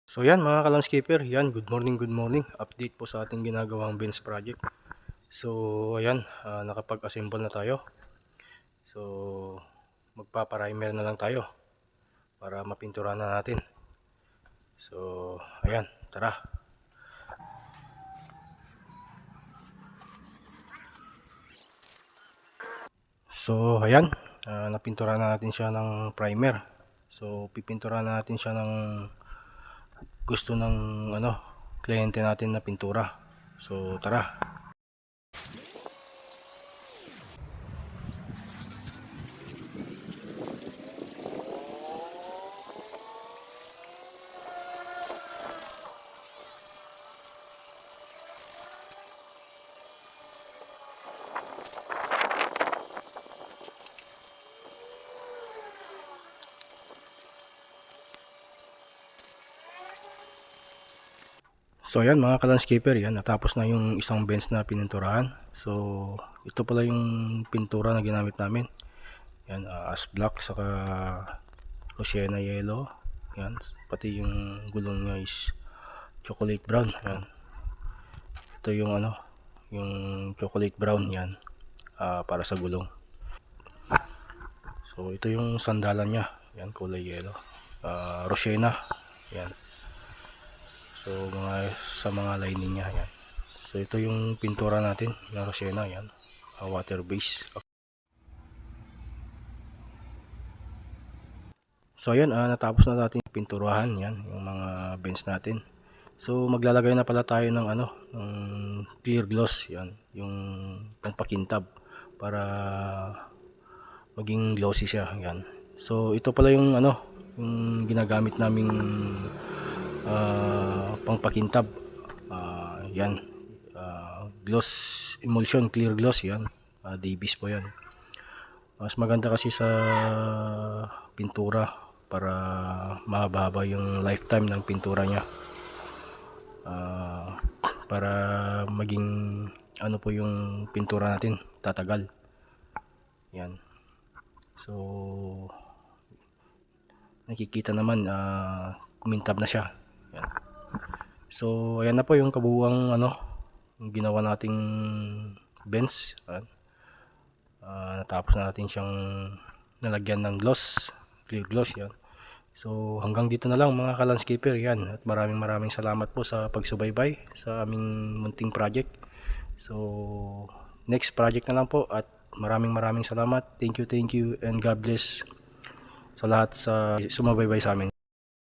So yan mga ka-landscaper, yan good morning, update po sa ating ginagawang bench project. So ayan, nakapag-assemble na tayo. So magpa-primer na lang tayo para mapintura na natin. So ayan, tara. So ayan, napintura na natin siya ng primer. So pipintura na natin siya ng gusto ng kliyente natin na pintura. So tara. So ayan mga ka-landscaper, yan natapos na yung isang bench na pininturahan. So ito pala yung pintura na ginamit namin. Yan, ash black saka Rosena yellow. Yan, pati yung gulong niya is chocolate brown. Yan. Ito yung yung chocolate brown yan, para sa gulong. So ito yung sandalan niya. Yan, kulay yellow. Rosena. Yan. So sa mga lining niya yan. So ito yung pintura natin na Rosena yan, water base. So ayan, natapos na natin pinturahan yan yung mga bench natin. So maglalagay na pala tayo ng ng clear gloss yan, yung pangpakintab para maging glossy siya yan. So ito pala yung yung ginagamit naming pangpakintab. Yan, gloss emulsion clear gloss yan, Davis po yan. Mas maganda kasi sa pintura para mahaba yung lifetime ng pintura niya, para maging po yung pintura natin tatagal yan. So nakikita naman, kumintab na siya yan. So ayan na po yung kabuuang yung ginawa nating bench. Natapos na natin siyang nalagyan ng gloss, clear gloss yan. So hanggang dito na lang mga ka-landscaper yan, at maraming salamat po sa pagsubaybay sa aming munting project. So next project na lang po, at maraming salamat. Thank you and God bless sa lahat sa sumabaybay sa amin.